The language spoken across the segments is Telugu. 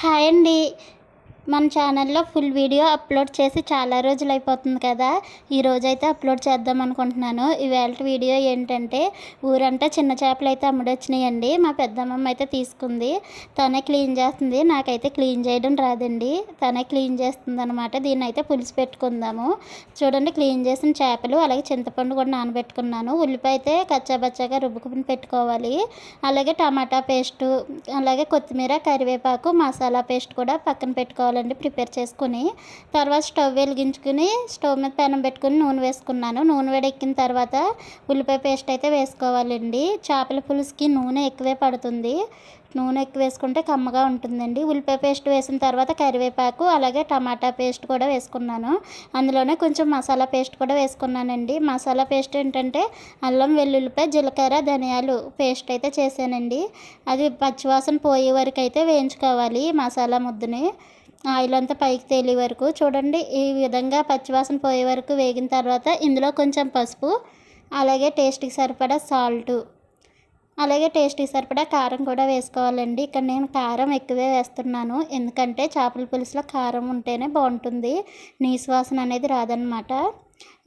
హాయ్ అండి. మన ఛానల్లో ఫుల్ వీడియో అప్లోడ్ చేసి చాలా రోజులు అయిపోతుంది కదా. ఈరోజైతే అప్లోడ్ చేద్దాం అనుకుంటున్నాను. ఇవాళ వీడియో ఏంటంటే ఊరంతా చిన్న చేపలు అయితే అమ్ముడొచ్చినాయండి. మా పెద్దమ్మమ్మ అయితే తీసుకుంది. తనే క్లీన్ చేస్తుంది. నాకైతే క్లీన్ చేయడం రాదండి. తనే క్లీన్ చేస్తుంది అనమాట. దీన్ని అయితే పులుసు పెట్టుకుందాము. చూడండి, క్లీన్ చేసిన చేపలు అలాగే చింతపండు కూడా నానబెట్టుకున్నాను. ఉల్లిపాయ అయితే కచ్చాబచ్చాగా రుబ్బుకుని పెట్టుకోవాలి. అలాగే టమాటా పేస్టు, అలాగే కొత్తిమీర, కరివేపాకు, మసాలా పేస్ట్ కూడా పక్కన పెట్టుకోవాలి ప్రిపేర్ చేసుకుని. తర్వాత స్టవ్ వెలిగించుకుని స్టవ్ మీద పెనం పెట్టుకుని నూనె వేసుకున్నాను. నూనె వేడెక్కిన తర్వాత ఉల్లిపాయ పేస్ట్ అయితే వేసుకోవాలండి. చేపల పులుసుకి నూనె ఎక్కువే పడుతుంది. నూనె ఎక్కువ వేసుకుంటే కమ్మగా ఉంటుందండి. ఉల్లిపాయ పేస్ట్ వేసిన తర్వాత కరివేపాకు అలాగే టమాటా పేస్ట్ కూడా వేసుకున్నాను. అందులోనే కొంచెం మసాలా పేస్ట్ కూడా వేసుకున్నానండి. మసాలా పేస్ట్ ఏంటంటే అల్లం వెల్లుల్లిపాయ జీలకర్ర ధనియాలు పేస్ట్ అయితే చేశానండి. అది పచ్చివాసన పోయే వరకు అయితే వేయించుకోవాలి. మసాలా ముద్దని ఆయిల్ అంతా పైకి తేలే వరకు. చూడండి, ఈ విధంగా పచ్చివాసన పోయే వరకు వేగిన తర్వాత ఇందులో కొంచెం పసుపు, అలాగే టేస్ట్కి సరిపడా సాల్టు, అలాగే టేస్ట్కి సరిపడా కారం కూడా వేసుకోవాలండి. ఇక్కడ నేను కారం ఎక్కువే వేస్తున్నాను, ఎందుకంటే చేపల పులుసులో కారం ఉంటేనే బాగుంటుంది, నీసు వాసన అనేది రాదనమాట.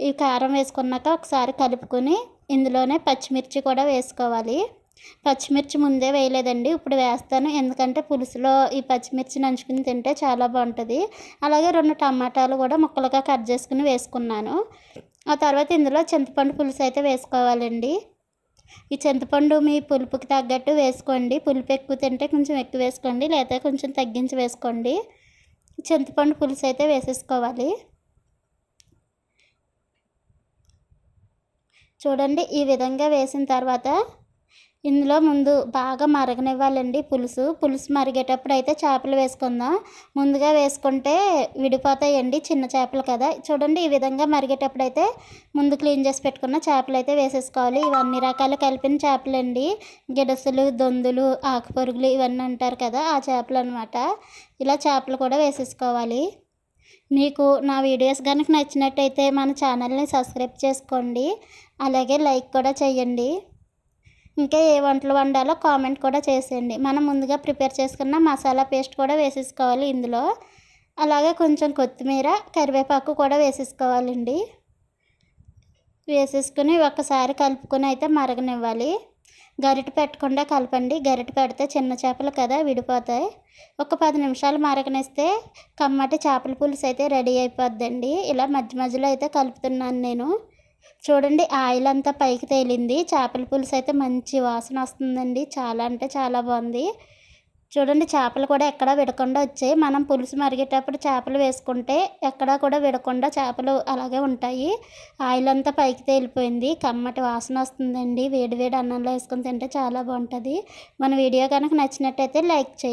ఈ కారం వేసుకున్నాక ఒకసారి కలుపుకొని ఇందులోనే పచ్చిమిర్చి కూడా వేసుకోవాలి. పచ్చిమిర్చి ముందే వేయలేదండి, ఇప్పుడు వేస్తాను, ఎందుకంటే పులుసులో ఈ పచ్చిమిర్చి నంచుకుని తింటే చాలా బాగుంటుంది. అలాగే 2 టమాటాలు కూడా ముక్కలుగా కట్ చేసుకుని వేసుకున్నాను. ఆ తర్వాత ఇందులో చింతపండు పులుసు అయితే వేసుకోవాలండి. ఈ చింతపండు మీ పులుపుకి తగ్గట్టు వేసుకోండి. పులుపు ఎక్కువ తింటే కొంచెం ఎక్కువ వేసుకోండి, లేదా కొంచెం తగ్గించి వేసుకోండి. చింతపండు పులుసు అయితే వేసేసుకోవాలి. చూడండి, ఈ విధంగా వేసిన తర్వాత ఇందులో ముందు బాగా మరగనివ్వాలండి. పులుసు మరిగేటప్పుడు అయితే చేపలు వేసుకుందాం. ముందుగా వేసుకుంటే విడిపోతాయండి, చిన్న చేపలు కదా. చూడండి, ఈ విధంగా మరిగేటప్పుడు అయితే ముందు క్లీన్ చేసి పెట్టుకున్న చేపలు అయితే వేసేసుకోవాలి. ఇవన్నీ రకాలు కలిపిన చేపలండి. గిడసలు, దొందులు, ఆకుపరుగులు ఇవన్నీ అంటారు కదా, ఆ చేపలు అనమాట. ఇలా చేపలు కూడా వేసేసుకోవాలి. మీకు నా వీడియోస్ కనుక నచ్చినట్టయితే మన ఛానల్ని సబ్స్క్రైబ్ చేసుకోండి, అలాగే లైక్ కూడా చేయండి. ఇంకా ఏ వంటలు వండాలో కామెంట్ కూడా చేసేయండి. మనం ముందుగా ప్రిపేర్ చేసుకున్న మసాలా పేస్ట్ కూడా వేసేసుకోవాలి ఇందులో. అలాగే కొంచెం కొత్తిమీర, కరివేపాకు కూడా వేసేసుకోవాలండి. వేసేసుకుని ఒకసారి కలుపుకొని అయితే మరగనివ్వాలి. గరిటె పెట్టకుండా కలపండి. గరిటె పెడితే చిన్న చేపలు కదా, విడిపోతాయి. ఒక 10 నిమిషాలు మరగనిస్తే కమ్మటి చేపల పులుసు అయితే రెడీ అయిపోద్దండి. ఇలా మధ్య మధ్యలో అయితే కలుపుతున్నాను నేను. చూడండి, ఆయిల్ అంతా పైకి తేలింది. చేపల పులుసు అయితే మంచి వాసన వస్తుందండి. చాలా అంటే చాలా బాగుంది. చూడండి, చేపలు కూడా ఎక్కడా విడకుండా వచ్చాయి. మనం పులుసు మరిగేటప్పుడు చేపలు వేసుకుంటే ఎక్కడా కూడా విడకుండా చేపలు అలాగే ఉంటాయి. ఆయిల్ అంతా పైకి తేలిపోయింది. కమ్మటి వాసన వస్తుందండి. వేడి వేడి అన్నంలో వేసుకొని తింటే చాలా బాగుంటుంది. మన వీడియో కనుక నచ్చినట్టయితే లైక్ చేయండి.